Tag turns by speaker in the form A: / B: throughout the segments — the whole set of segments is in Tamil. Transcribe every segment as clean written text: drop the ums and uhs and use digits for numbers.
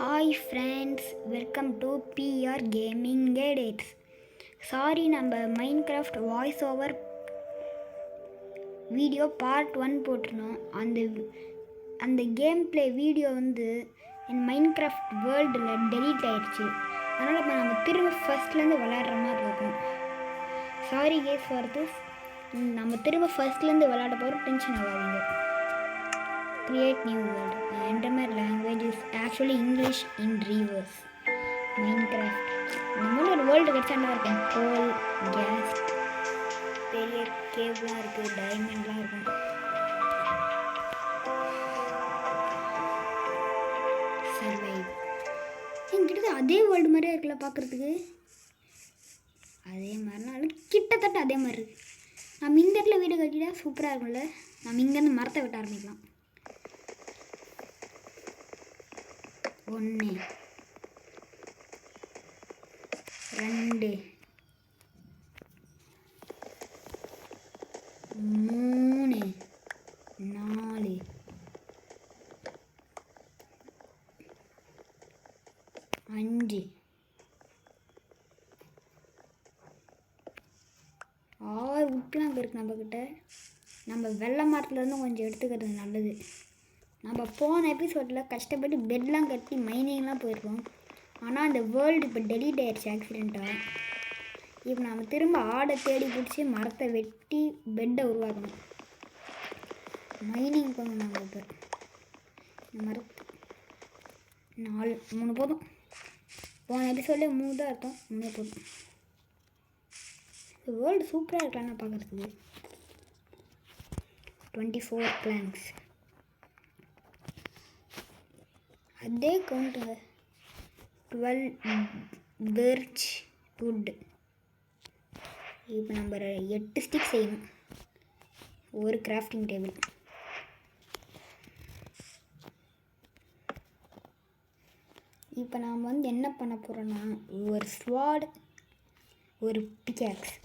A: Hi friends, welcome to PR gaming edits. Sorry, நம்ம Minecraft voice over video part 1 போட்டிருந்தோம். அந்த கேம் பிளே வீடியோ என் மைன்கிராஃப்ட் வேர்ல்டில் டெலீட் ஆயிடுச்சு. அதனால் இப்போ நம்ம திரும்ப ஃபர்ஸ்ட்லேருந்து விளையாடுற மாதிரி இருக்கும். Sorry guys for this. நம்ம திரும்ப ஃபர்ஸ்ட்லேருந்து விளையாட போகிறோம். டென்ஷன் ஆகாதீங்க. Create new world. Enter my language is actually English in reverse. Minecraft. நம்ம ஒரு வேர்ல்டு கிடச்சாண்டா இருக்கேன். கோல், கேஸ், பெரிய கேவ்லாம் இருக்குது, டைமண்ட்லாம் இருக்கும். சர்வைவ். என்கிட்ட அதே வேர்ல்டு மாதிரியே இருக்குல்ல பார்க்குறதுக்கு. அதே மாதிரினாலும் கிட்டத்தட்ட அதே மாதிரி இருக்குது. நம்ம இந்த இடத்துல வீடு கட்டிட்டா சூப்பராக இருக்கும்ல. நம்ம இங்கேருந்து மரத்தை வெட்ட ஆரம்பிக்கலாம். 1 2 3 4 5 6 உட்லாம் இருக்குது நம்மக்கிட்ட. நம்ம வெள்ளை மரத்துலேருந்து கொஞ்சம் எடுத்துக்கிறது நல்லது. நம்ம போன எபிசோடில் கஷ்டப்பட்டு பெட்லாம் கட்டி மைனிங்லாம் போயிருக்கோம். ஆனால் அந்த வேர்ல்டு இப்போ டெலீட் ஆயிடுச்சு ஆக்சிடெண்ட்டாக. இப்போ நம்ம திரும்ப ஆடை தேடி பிடிச்சி மரத்தை வெட்டி பெட்டை உருவாக்கணும். மைனிங் பண்ணணும். நம்ம இப்போ இந்த மரத்து 3 போதும். போன எபிசோட்லேயே 3 தான் இருக்கும். 3 போதும். இந்த வேர்ல்டு சூப்பராக இருக்கலாம்னு பார்க்குறதுக்கு. 24 பிளான்ஸ். அதே கவுண்ட்டுங்க. 12 பெர்ச் வுட். இப்போ நம்ம 8 ஸ்டிக் செய்யணும். ஒரு கிராஃப்டிங் டேபிள். இப்போ நாம் என்ன பண்ண போகிறோன்னா, ஒரு ஸ்வாட், ஒரு பிக்காக்ஸ்,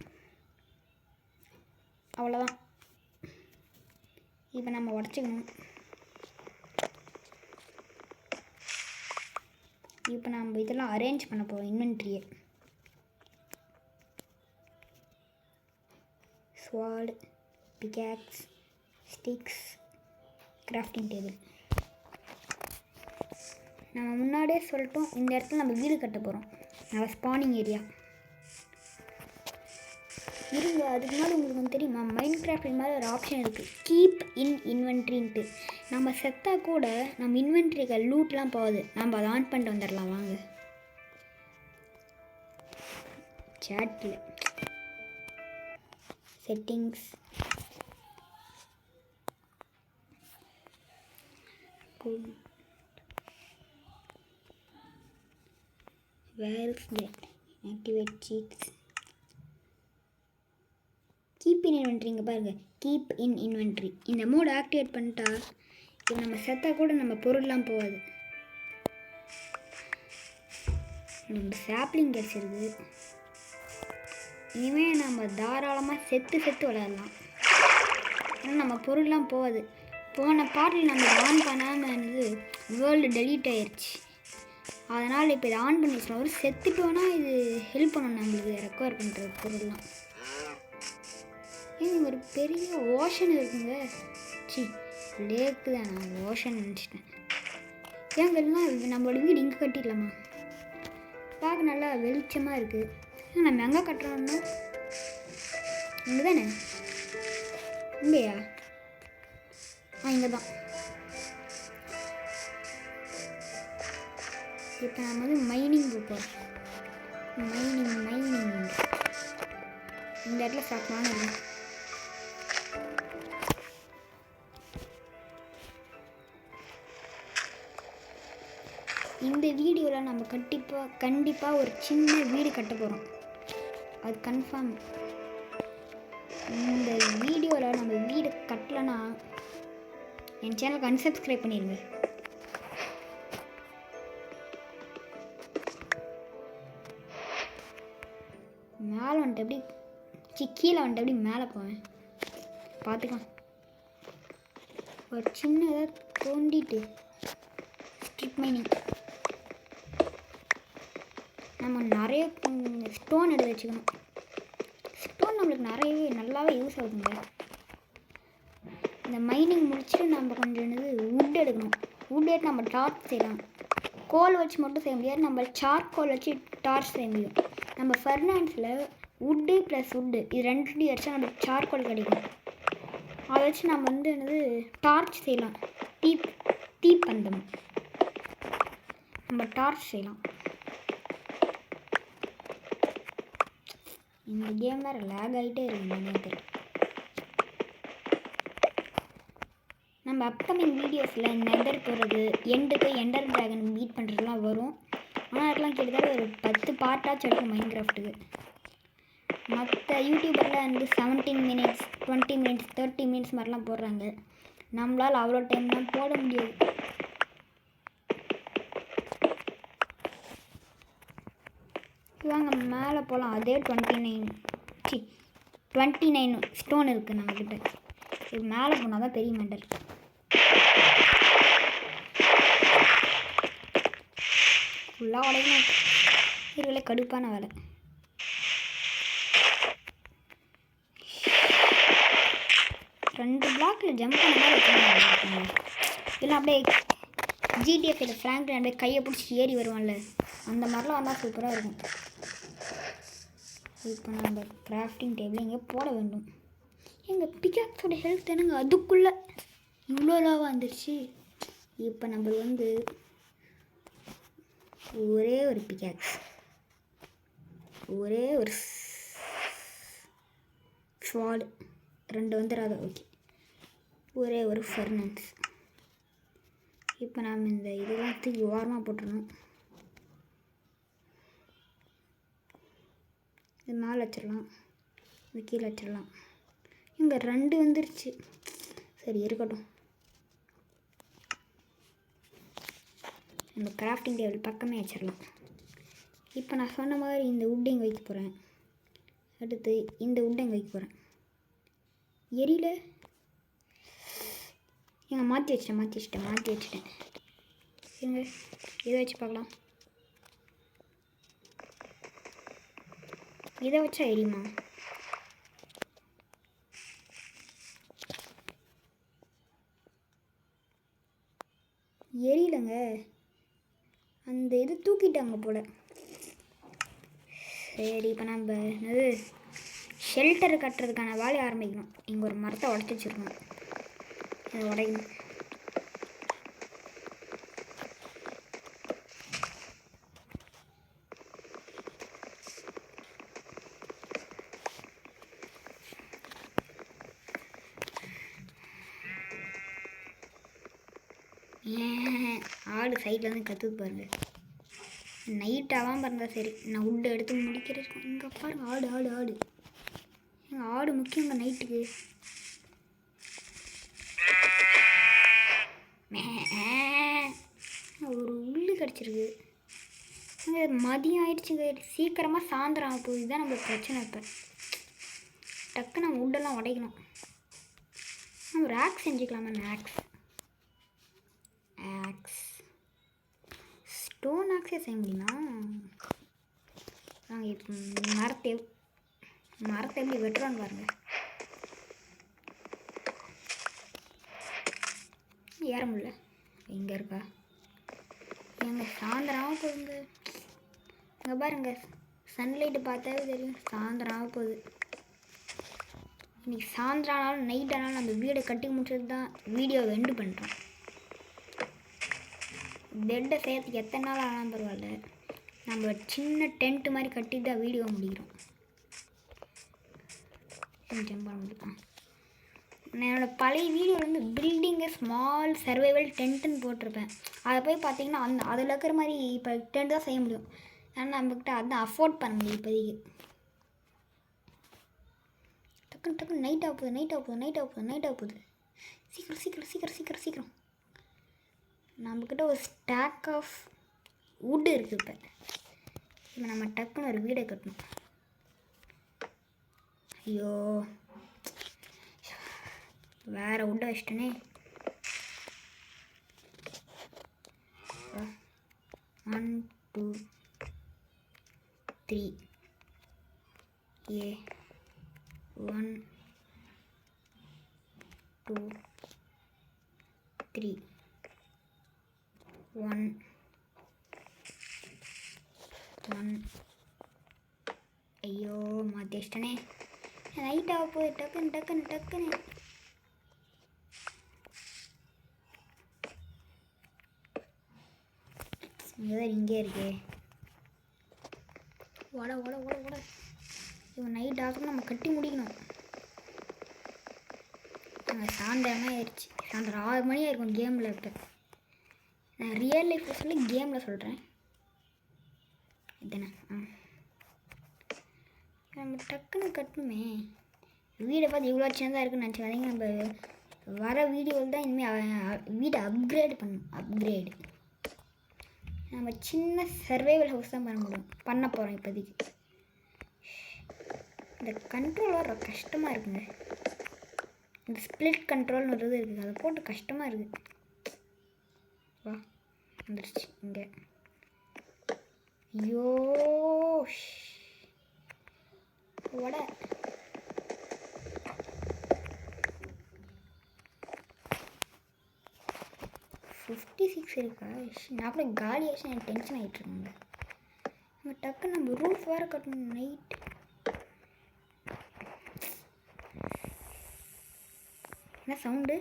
A: அவ்வளோதான். இப்போ நம்ம உடச்சிக்கணும். இப்போ நம்ம இதெல்லாம் அரேஞ்ச் பண்ண போகிறோம். இன்வென்ட்ரியை ஸ்வாட், பிக்காக்ஸ், ஸ்டிக்ஸ், கிராஃப்டிங் டேபிள். நம்ம முன்னாடியே சொல்லிட்டோம், இந்த இடத்துல நம்ம வீடு கட்ட போகிறோம். நம்ம ஸ்பானிங் ஏரியா இருங்க. அதுக்கு முன்னாடி உங்களுக்கு தெரியுமா, மைன்கிராஃப்ட் மாதிரி ஒரு ஆப்ஷன் இருக்குது, கீப் இன் இன்வென்ட்ரின்ட்டு. நம்ம செத்தாக கூட நம்ம இன்வென்ட்ரிக்கு லூட்லாம் போகுது. நம்ம அதை ஆன் பண்ணிட்டு வந்துடலாம் வாங்க. சேட்டில் settings, where's activate cheats, keep in inventory. இங்கே பாருங்கள், கீப் இன் இன்வென்ட்ரி. இந்த மோட் ஆக்டிவேட் பண்ணிட்டா இப்போ நம்ம செத்தா கூட நம்ம பொருள்லாம் போகாது. நம்ம சாப்ளிங் கிடச்சிருக்கு. இனிமேல் நம்ம தாராளமாக செத்து விளையாடலாம். ஆனால் நம்ம பொருள்லாம் போகாது. போன பாட்டில் நம்ம ஆன் பண்ணாமல் வேர்ல்டு டெலீட் ஆயிடுச்சு. அதனால் இப்போ இதை ஆன் பண்ணி வச்சுக்கலாம். ஒரு செத்துட்டோன்னா இது ஹெல்ப் பண்ணணும் நம்மளுக்கு ரெக்கவர் பண்ணுறது பொருள்லாம். ஏங்க ஒரு பெரிய ஓஷன் இருக்குங்க. லேக்கு தான், நான் ஓஷன் நினச்சிட்டேன். ஏங்க எல்லாம் நம்மளோட வீடு இங்கே கட்டிடலாமா? பார்க்க நல்லா வெளிச்சமாக இருக்குது. நம்ம எங்கே கட்டுறோம்னா இங்கே தானே? இங்கேயா? இங்கே தான். இப்போ நம்ம மைனிங் போகிறோம். மைனிங் இந்த இடத்துல சாப்பிடலாம் இல்லை. இந்த வீடியோவில் நம்ம கண்டிப்பாக ஒரு சின்ன வீடு கட்ட போகிறோம். அது கன்ஃபார்ம். இந்த வீடியோவில் நம்ம வீடு கட்டலைன்னா என் சேனலுக்கு அன்சப்ஸ்கிரைப் பண்ணிடுங்க. மேலே வந்துட்டு எப்படி கீழே வந்துட்டு எப்படி மேலே போவேன் பார்த்துக்கலாம். ஒரு சின்னதாக தோண்டிட்டு ஸ்ட்ரிப் மைனிங் நம்ம நிறைய ஸ்டோன் எடுத்து வச்சுக்கணும். ஸ்டோன் நம்மளுக்கு நல்லாவே யூஸ் ஆகுதுங்க. இந்த மைனிங் முடிச்சுட்டு நம்ம கொஞ்சம் வுட் எடுக்கணும். வுட் எடுத்து நம்ம டார்ச் செய்யலாம். கோல் வச்சு மட்டும் செய்ய முடியாது, நம்ம சார்கோல் வச்சு டார்ச் செய்ய முடியும். நம்ம ஃபர்னான்ஸில் வுட்டு ப்ளஸ் வுட்டு இது ரெண்டு அடிச்சா நம்மளுக்கு சார்கோல் கிடைக்கும். அதை வச்சு நம்ம டார்ச் செய்யலாம். தீப்பந்தம் நம்ம டார்ச் செய்யலாம். இந்த கேம் வேறு லேக் ஆகிட்டே இருக்குங்க நேற்று. நம்ம அப்கமிங் வீடியோஸில் நெதர் போகிறது, எண்டுக்கு எண்டர் ட்ராகன் மீட் பண்ணுறதுலாம் வரும். ஆனால் அதெல்லாம் கிட்டத்தட்ட ஒரு 10 பார்ட்டாச்சும் எடுக்கும் மைன்கிராஃப்ட்டுக்கு. மற்ற யூடியூபரில் 17 minutes 20 minutes 30 minutes மாதிரிலாம் போடுறாங்க. நம்மளால் அவ்வளோ டைம்லாம் போட முடியாது. வாங்க மேலே போகலாம். அதே 29 ஸ்டோன் இருக்குது நம்மக்கிட்ட. இது மேலே போனால் தான் பெரிய மெண்டல். ஃபுல்லாக உடைக்கணும். இதுல கடுப்பான வேலை. ரெண்டு பிளாக்கில் ஜம்ப் பண்ண மாதிரி வச்சுருக்காங்க. இல்லை அப்படியே ஜிடிஎஃப்ல ஃப்ராங்க்லின் அப்படியே கையை பிடிச்சி ஏறி வருவான்ல, அந்த மாதிரிலாம் வந்தால் சூப்பராக இருக்கும். இப்போ நம்ம கிராஃப்டிங் டேபிள் இங்கே போட வேண்டும். எங்கள் பிகாக்ஸோட ஹெல்த் என்னங்க அதுக்குள்ளே இவ்வளோ லாவாக வந்துருச்சு. இப்போ நம்ம ஒரே ஒரு பிகாக்ஸ், ஒரே ஒரு ஸ்வாடு, 2 வந்துடாது. ஓகே, ஒரே ஒரு ஃபர்னன்ஸ். இப்போ நாம் இந்த இதெல்லாம் தூக்கி ஓரமாக போட்டுடணும். இது மேலே வச்சிடலாம், இது கீழே வச்சிடலாம். இங்கே 2 வந்துருச்சு. சரி இருக்கட்டும். இந்த கிராஃப்டிங் டேபிள் பக்கமே வச்சிடலாம். இப்போ நான் சொன்ன மாதிரி இந்த வுட்டிங் வைக்க போகிறேன். அடுத்து இந்த வுட்டிங் வைக்க போகிறேன். எரியில எங்க மாற்றி வச்சிட்டேன். எங்க இதை வச்சு பார்க்கலாம். இதை வச்சா எரியுமா? எரியலங்க, அந்த இது தூக்கிட்டாங்க போல. சரி, இப்போ நம்ம ஷெல்டர் கட்டுறதுக்கான வேலையை ஆரம்பிக்கணும். இங்கே ஒரு மரத்தை உடச்சி வச்சுருக்கணும், இதை உடைக்கணும். ஆடு சைடில் வந்து கற்றுக்கு பாருங்க. நைட்டாகாமல் இருந்தால் சரி, நான் உட்டு எடுத்து முடிக்கிறேன். இங்கே பாருங்க, ஆடு எங்கள் ஆடு முக்கியங்க நைட்டுக்கு. ஒரு உள்ளு கிடச்சிருக்கு. மதியம் ஆயிடுச்சுங்க, சீக்கிரமாக சாயந்தரம் ஆக போகுது. இதுதான் நம்மளுக்கு பிரச்சனை. இப்போ டக்கு நம்ம உட்டெல்லாம் உடைக்கணும். நம்ம ஒரு ஆக்ஸ் செஞ்சுக்கலாமா? ஆக்ஸ் ஸ்டோன் ஆக்ஸே செய்ய முடியுமா? நாங்கள் இப்போ மரத்தை எப்படி வெட்டுறோன்னு பாருங்க. ஏற முடியல. எங்கே இருக்கா? எங்கள் சாயந்தரம் போகுங்க. இங்கே பாருங்க, சன்லைட்டு பார்த்தாவே தெரியும் சாயந்தரம் ஆக போகுது. இன்றைக்கி சாயந்தரம் ஆனாலும் நைட் ஆனாலும் நம்ம வீடை கட்டி முடிச்சது தான் வீடியோவை எண்டு பண்ணுறோம். பெட்டை செய்யறதுக்கு எத்தனை நாள் ஆனாலும் பரவாயில்ல, நம்ம சின்ன டென்ட் மாதிரி கட்டி தான் வீடியோ முடிக்கிறோம். ஜம்ப் பண்ண முடியும். என்னோடய பழைய வீடியோவில் பில்டிங்கு ஸ்மால் சர்வைவல் டென்ட்டுன்னு போட்டிருப்பேன். அதை போய் பார்த்தீங்கன்னா அதில் இருக்கிற மாதிரி இப்போ டென்ட் தான் செய்ய முடியும். ஆனால் நம்மக்கிட்ட அதான் அஃபோர்ட் பண்ண முடியும் இப்போதைக்கு. டக்கு நைட் ஆக போகுது. சீக்கிரம். நம்மக்கிட்ட ஒரு ஸ்டாக் ஆஃப் வுட் இருக்குது. இப்போ நம்ம டக்குன்னு ஒரு வீடை கட்டணும். ஐயோ, வேறு வுட்டை வச்சிட்டனே. 1 2 3 A 1 2 3 1 1 ஐயோ மாற்றி வச்சிட்டனே லைட்டாக போய் டக்குன்னு இங்கே இருக்கே ஓட இவன் நைட் ஆகும் நம்ம கட்டி முடிக்கணும். நாங்கள் சாயந்தரமே ஆயிடுச்சு. சாயந்தரம் 6 மணி ஆயிருக்கும் கேமில். இப்போ நான் ரியல் லைஃப்பில் சொல்லி கேமில் சொல்கிறேன். இதுதானே நம்ம டக்குன்னு கட்டணுமே. வீடை பார்த்து இவ்வளோ சின்னதாக இருக்குன்னு நினச்சிக்காதீங்க. நம்ம வர வீடியோவில் தான் இனிமேல் வீடை அப்கிரேட் அப்கிரேடு நம்ம சின்ன சர்வைவல் ஹவுஸ் தான் பண்ண போகிறோம் இப்போதைக்கு. இந்த கண்ட்ரோல் வர கஷ்டமாக இருக்குங்க. இந்த ஸ்ப்ளிட் கண்ட்ரோல்னு ஒரு இது இருக்குது, அதை போட்டு கஷ்டமாக இருக்குது. வா வந்துடுச்சு இங்கே. ஐயோ வட 56 இருக்கா? நான் கூட காலி ஆச்சு. எனக்கு டென்ஷன் ஆகிட்டுருக்காங்க. நம்ம டக்குன்னு நம்ம ரூஃப் வேறு கட்டணும் நைட். என்ன சவுண்டு?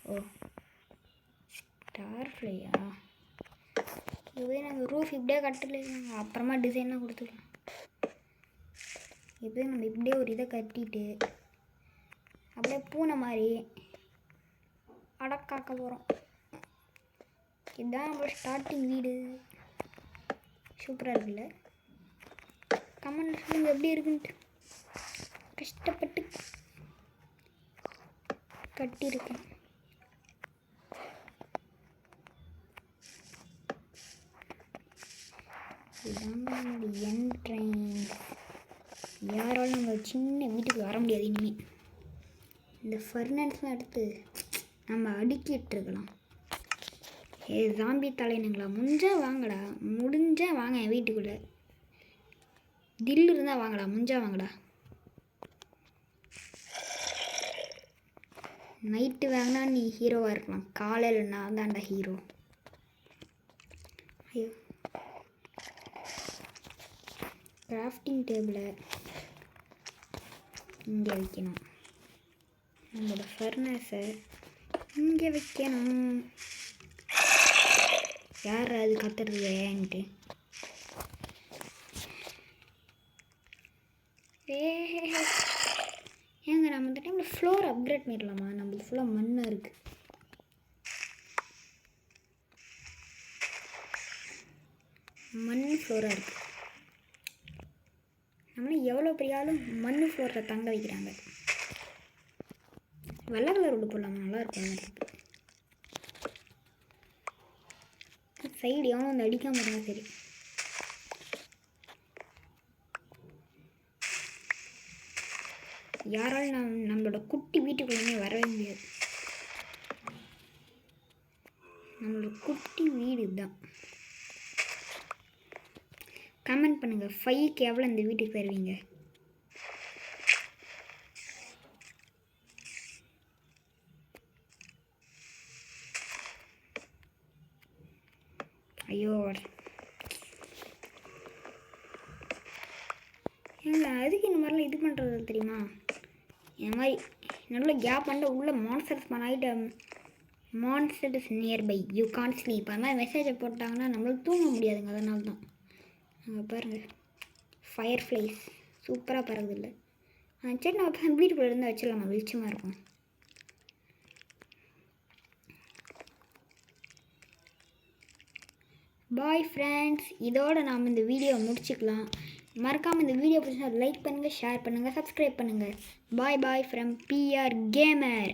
A: ஓ ஸ்டார் ஃப்ளையா? இதுவே நாங்கள் ரூஃப் இப்படியே கட்டல, நாங்கள் அப்புறமா டிசைனாக கொடுத்துக்கலாம். இப்போ நம்ம இப்படியே ஒரு இதை கட்டிட்டு அப்படியே பூனை மாதிரி அடக்காக்க போகிறோம். இதுதான் நம்மளோட ஸ்டார்டிங் வீடு. சூப்பராக இருக்குல்ல? கமெண்ட் சொல்லுங்கள் எப்படி இருக்குன்ட்டு. கஷ்டப்பட்டு கட்டியிருக்கேன். இதுதான் நம்மளோட என்ட்ரன்ஸ். யாராலும் நம்ம சின்ன வீட்டுக்கு வர முடியாது இனிமேல். இந்த ஃபர்னன்ஸ்லாம் எடுத்து நம்ம அடுக்கிட்டுருக்கலாம். ஜாம்பி தலைனுங்களா, முடிஞ்சால் வாங்கடா, முடிஞ்சால் வாங்க என் வீட்டுக்குள்ளே. தில் இருந்தால் வாங்கடா, முடிஞ்சால் வாங்கடா. நைட்டு வாங்கினா நீ ஹீரோவாக இருக்கலாம், காலையில் நான் தான்டா ஹீரோ. ஐயோ கிராஃப்டிங் டேபிளை இங்கே வைக்கணும். நம்மளோட ஃபர்னஸை இங்கே வைக்கணும். யார் அது கத்துறது ஏன்ட்டு? ஏங்க நம்ம இந்த டைமில் ஃப்ளோர் அப்கிரேட் பண்ணிடலாமா? நம்மளுக்கு ஃபுல்லாக மண்ணாக இருக்குது. மண் ஃப்ளோராக இருக்குது. நம்மளும் எவ்வளோ பெரிய ஆளும் மண் ஃப்ளோரில் தங்க வைக்கிறாங்க. வெள்ளை கலர் ரோடு போடலாமா? நல்லா இருக்கும். சைடு எவனும் வந்து அடிக்காமல் இருந்தால் சரி. யாராலும் நம்மளோட குட்டி வீட்டுக்குள்ளே வரவே முடியாது. நம்மளோட குட்டி வீடு தான். கமெண்ட் பண்ணுங்கள் 5க்கு எவ்வளோ இந்த வீட்டுக்கு தருவீங்க? ஐயோ ஏங்க அதுக்கு இந்த மாதிரிலாம் இது பண்ணுறது தெரியுமா? இந்த மாதிரி நல்ல கேப் பண்ணிட்டு உள்ள மான்ஸ்டர்ஸ் ஆகிட்டு monsters nearby you can't sleep அந்த மாதிரி மெசேஜை போட்டாங்கன்னா நம்மளால் தூங்க முடியாதுங்க. அதனால தான் அங்கே பாருங்கள் ஃபயர் ஃப்ளைஸ் சூப்பராக பறகுதில்லை. சரி நம்ம வீட்டுக்குள்ளே இருந்து வச்சிடலாமா? வெளிச்சமாக இருக்கும். பாய் ஃப்ரெண்ட்ஸ், இதோடு நாம் இந்த வீடியோவை முடிச்சுக்கலாம். மறக்காமல் இந்த வீடியோ பிடிச்சா லைக் பண்ணுங்கள், ஷேர் பண்ணுங்கள், சப்ஸ்கிரைப் பண்ணுங்கள். பாய் பாய் ஃப்ரம் PR Gamer.